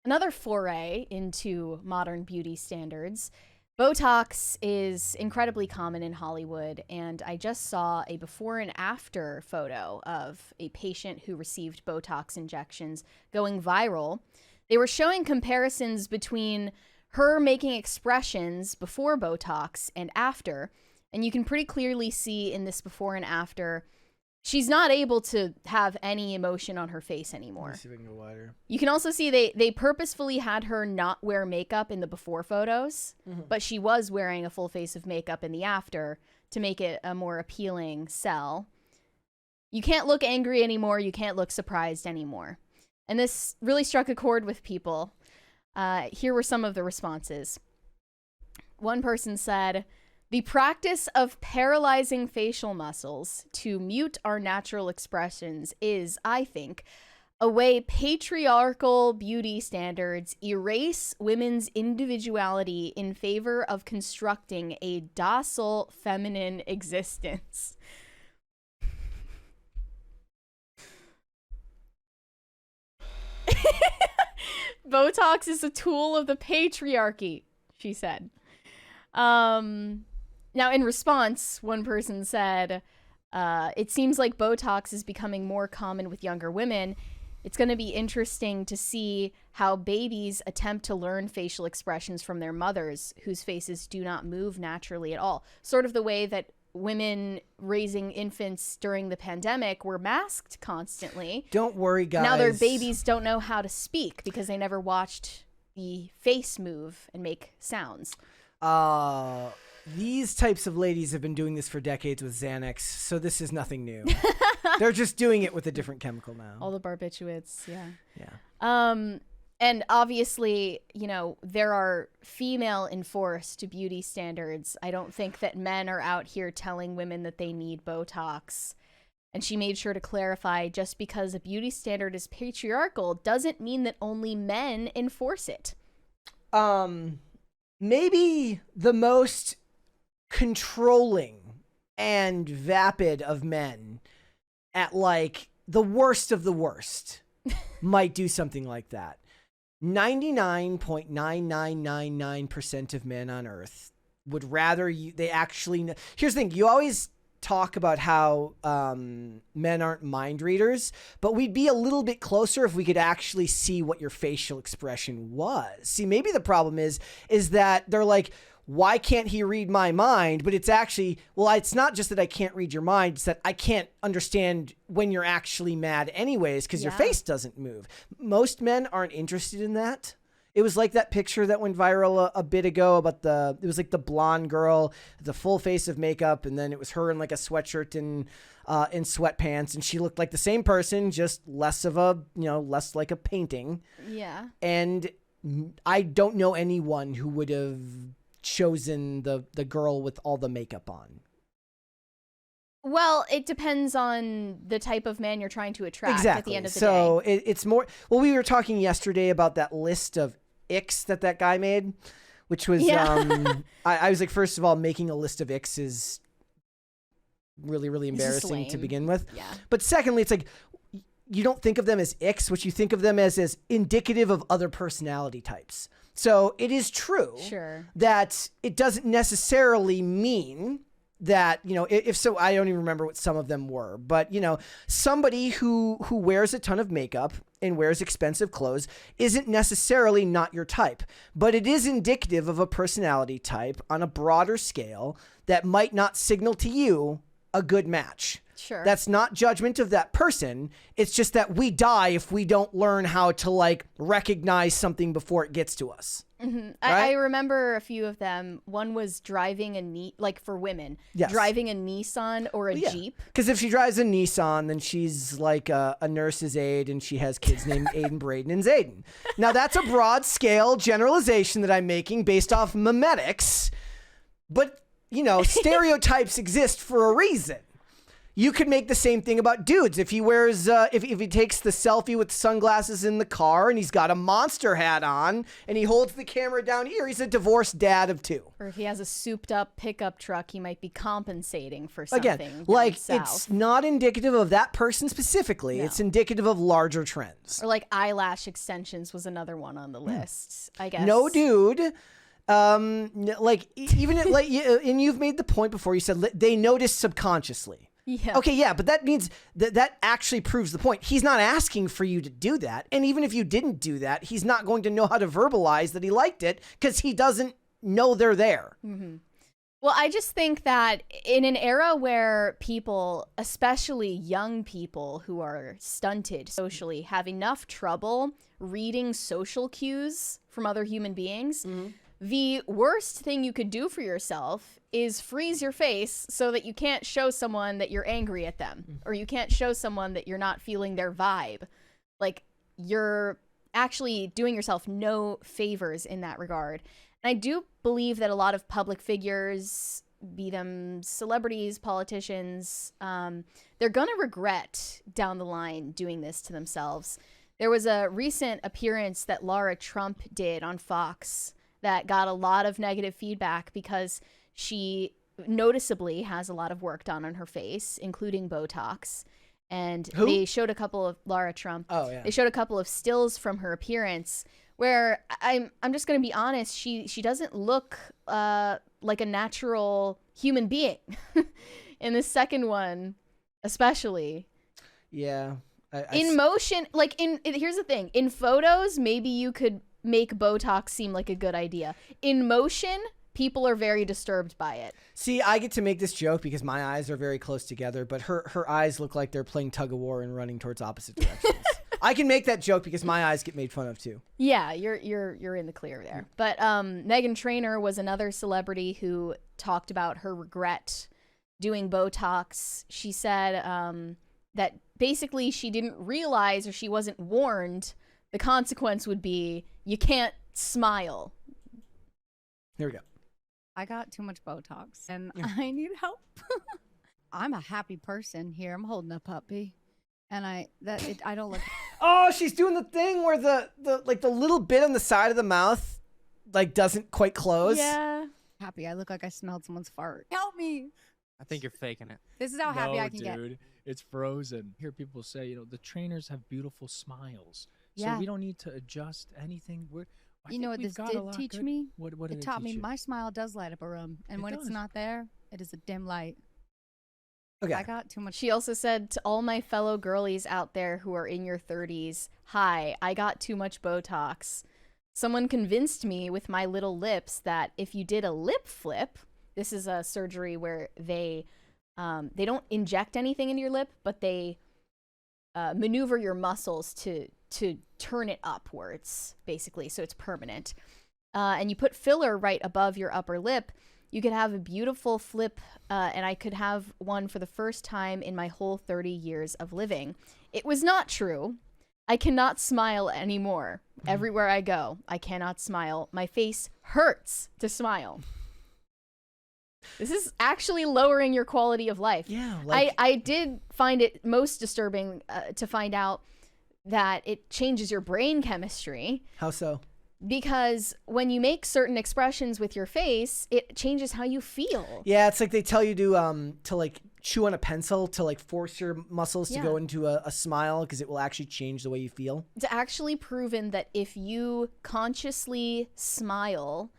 Another foray into modern beauty standards. Botox is incredibly common in Hollywood, and I just saw a before and after photo of a patient who received Botox injections going viral. They were showing comparisons between her making expressions before Botox and after, and you can pretty clearly see in this before and after, she's not able to have any emotion on her face anymore. Let me see if I can go wider. You can also see they purposefully had her not wear makeup in the before photos, but she was wearing a full face of makeup in the after to make it a more appealing sell. You can't look angry anymore. You can't look surprised anymore. And this really struck a chord with people. Here were some of the responses. One person said, "The practice of paralyzing facial muscles to mute our natural expressions is, I think, a way patriarchal beauty standards erase women's individuality in favor of constructing a docile feminine existence." Botox is a tool of the patriarchy, she said. Now, in response, one person said, it seems like Botox is becoming more common with younger women. It's going to be interesting to see how babies attempt to learn facial expressions from their mothers, whose faces do not move naturally at all. Sort of the way that women raising infants during the pandemic were masked constantly. Don't worry, guys. Now their babies don't know how to speak because they never watched the face move and make sounds. These types of ladies have been doing this for decades with Xanax, so this is nothing new. They're just doing it with a different chemical now. All the barbiturates, yeah. Yeah. And obviously, you know, there are female enforced beauty standards. I don't think that men are out here telling women that they need Botox. And she made sure to clarify, just because a beauty standard is patriarchal doesn't mean that only men enforce it. Maybe the most controlling and vapid of men at like the worst of the worst might do something like that. 99.9999% of men on earth would rather they actually here's the thing, you always talk about how men aren't mind readers, but we'd be a little bit closer if we could actually see what your facial expression was. See, maybe the problem is that they're like, why can't he read my mind? But it's actually, well, it's not just that I can't read your mind, it's that I can't understand when you're actually mad anyways, because your face doesn't move. Most men aren't interested in that. It was like that picture that went viral a bit ago about it was like the blonde girl, the full face of makeup, and then it was her in like a sweatshirt and in sweatpants, and she looked like the same person, just less like a painting. Yeah. And I don't know anyone who would have chosen the girl with all the makeup on. Well, it depends on the type of man you're trying to attract at the end of the day. So it's more, well, we were talking yesterday about that list of icks that guy made, which was, I was like, first of all, making a list of icks is really, really embarrassing to begin with. Yeah. But secondly, it's like, you don't think of them as icks, what you think of them as indicative of other personality types. So it is true that it doesn't necessarily mean that, you know, if so, I don't even remember what some of them were, but, you know, somebody who wears a ton of makeup and wears expensive clothes isn't necessarily not your type, but it is indicative of a personality type on a broader scale that might not signal to you a good match. Sure. That's not judgment of that person. It's just that we die if we don't learn how to like recognize something before it gets to us. Mm-hmm. Right? I remember a few of them. One was driving like for women, driving a Nissan or a Jeep. Because if she drives a Nissan, then she's like a nurse's aide and she has kids named Aiden, Braden, and Zayden. Now that's a broad scale generalization that I'm making based off memetics, but you know, stereotypes exist for a reason. You could make the same thing about dudes. If he wears, if he takes the selfie with sunglasses in the car and he's got a monster hat on and he holds the camera down here, he's a divorced dad of 2. Or if he has a souped up pickup truck, he might be compensating for something. Again, like south. it's not indicative of that person specifically. No. It's indicative of larger trends. Or like eyelash extensions was another one on the list, I guess. No dude. Like even like, and you've made the point before. You said they notice subconsciously. Yeah. Okay, yeah, but that means that actually proves the point. He's not asking for you to do that. And even if you didn't do that, he's not going to know how to verbalize that he liked it because he doesn't know they're there. Mm-hmm. Well, I just think that in an era where people, especially young people who are stunted socially, have enough trouble reading social cues from other human beings, the worst thing you could do for yourself is freeze your face so that you can't show someone that you're angry at them, or you can't show someone that you're not feeling their vibe. Like, you're actually doing yourself no favors in that regard. And I do believe that a lot of public figures, be them celebrities, politicians, they're going to regret down the line doing this to themselves. There was a recent appearance that Laura Trump did on Fox that got a lot of negative feedback because she noticeably has a lot of work done on her face, including Botox. And Who? They showed a couple of Laura Trump. Oh, yeah. They showed a couple of stills from her appearance where I'm just going to be honest, she doesn't look like a natural human being. In the second one, especially. Yeah. In motion, like here's the thing. In photos, maybe you could make Botox seem like a good idea. In motion, people are very disturbed by it. See, I get to make this joke because my eyes are very close together, but her eyes look like they're playing tug of war and running towards opposite directions. I can make that joke because my eyes get made fun of too. Yeah, you're in the clear there. But Meghan Trainor was another celebrity who talked about her regret doing Botox. She said that basically she didn't realize, or she wasn't warned, the consequence would be you can't smile. Here we go. I got too much Botox and I need help. I'm a happy person here. I'm holding a puppy, and I don't look. Oh, she's doing the thing where the little bit on the side of the mouth like doesn't quite close. Yeah. Happy. I look like I smelled someone's fart. Help me. I think you're faking it. This is how happy I can dude, get. Dude, it's frozen. Hear people say, the trainers have beautiful smiles. Yeah. So we don't need to adjust anything. You know what this did teach me? What It did taught teach me you? my smile does light up a room, and It when it's does. not there, it is a dim light. Okay. I got too much. She also said to all my fellow girlies out there who are in your 30s, hi, I got too much Botox. Someone convinced me with my little lips that if you did a lip flip, this is a surgery where they don't inject anything into your lip, but they maneuver your muscles to turn it upwards, basically, so it's permanent. And you put filler right above your upper lip. You could have a beautiful flip, and I could have one for the first time in my whole 30 years of living. It was not true. I cannot smile anymore. Everywhere I go, I cannot smile. My face hurts to smile. This is actually lowering your quality of life. Yeah. Like, I did find it most disturbing to find out that it changes your brain chemistry. how so? Because when you make certain expressions with your face, it changes how you feel. Yeah, it's like they tell you to like chew on a pencil to like force your muscles to Yeah. go into a smile because it will actually change the way you feel. It's actually proven that if you consciously smile,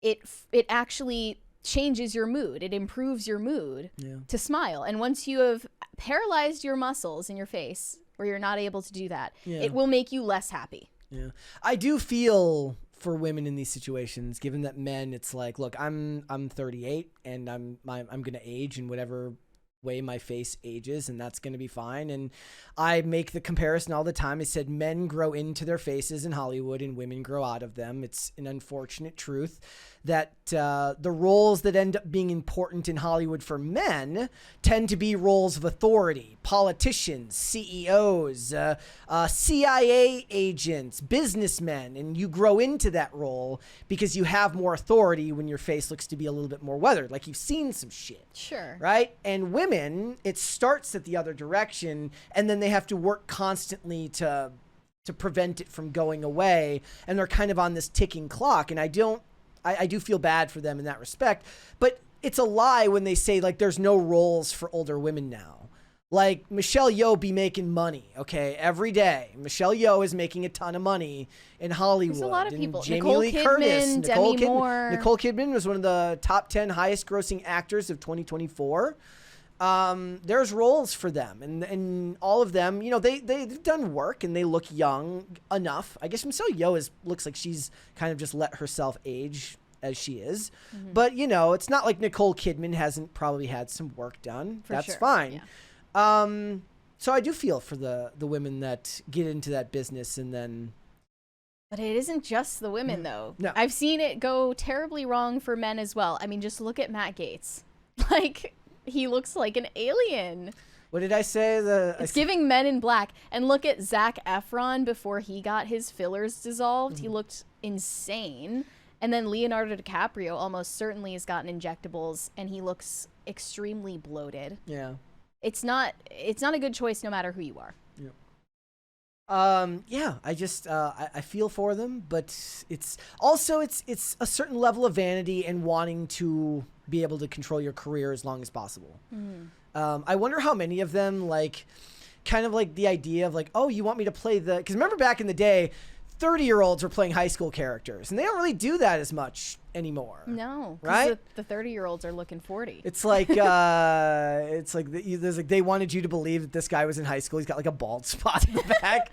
it actually changes your mood. It improves your mood to smile. And once you have paralyzed your muscles in your face, where you're not able to do that, it will make you less happy. Yeah. I do feel for women in these situations, given that men, it's like, look, I'm 38 and I'm going to age in whatever way my face ages, and that's going to be fine. And I make the comparison all the time. I said men grow into their faces in Hollywood and women grow out of them. It's an unfortunate truth that the roles that end up being important in Hollywood for men tend to be roles of authority: politicians, CEOs, CIA agents, businessmen. And you grow into that role because you have more authority when your face looks to be a little bit more weathered, like you've seen some shit. Sure. Right? And women women, it starts at the other direction, and then they have to work constantly to prevent it from going away, and they're kind of on this ticking clock. And I do feel bad for them in that respect, but it's a lie when they say like there's no roles for older women now. Like Michelle Yeoh be making money, okay, every day. Michelle Yeoh is making a ton of money in Hollywood. There's a lot of people. Jamie Nicole Lee Kidman, Curtis, Demi Moore. Nicole Kidman was one of the top 10 highest grossing actors of 2024. There's roles for them, and all of them, you know, they've done work and they look young enough. I guess Michelle Yeoh looks like she's kind of just let herself age as she is. Mm-hmm. But, you know, it's not like Nicole Kidman hasn't probably had some work done. For That's sure. fine. Yeah. So I do feel for the women that get into that business and then... But it isn't just the women, though. No. I've seen it go terribly wrong for men as well. I mean, just look at Matt Gaetz. Like, he looks like an alien. What did I say? It's giving Men in Black. And look at Zac Efron before he got his fillers dissolved. He looked insane. And then Leonardo DiCaprio almost certainly has gotten injectables, and he looks extremely bloated. Yeah. It's not a good choice no matter who you are. Yeah, I just I feel for them, but it's also it's a certain level of vanity and wanting to be able to control your career as long as possible. I wonder how many of them like kind of like the idea of like, oh, you want me to play the, because remember back in the day 30-year-olds were playing high school characters, and they don't really do that as much anymore. No, right? The 30-year-olds are looking 40. It's like there's like they wanted you to believe that this guy was in high school. He's got like a bald spot in the back.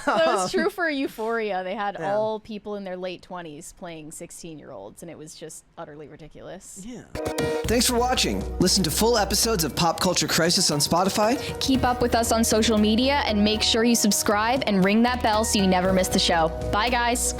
That was true for Euphoria. They had Yeah. all people in their late 20s playing 16-year-olds, and it was just utterly ridiculous. Yeah. Thanks for watching. Listen to full episodes of Pop Culture Crisis on Spotify. Keep up with us on social media and make sure you subscribe and ring that bell so you never miss the show. Bye, guys.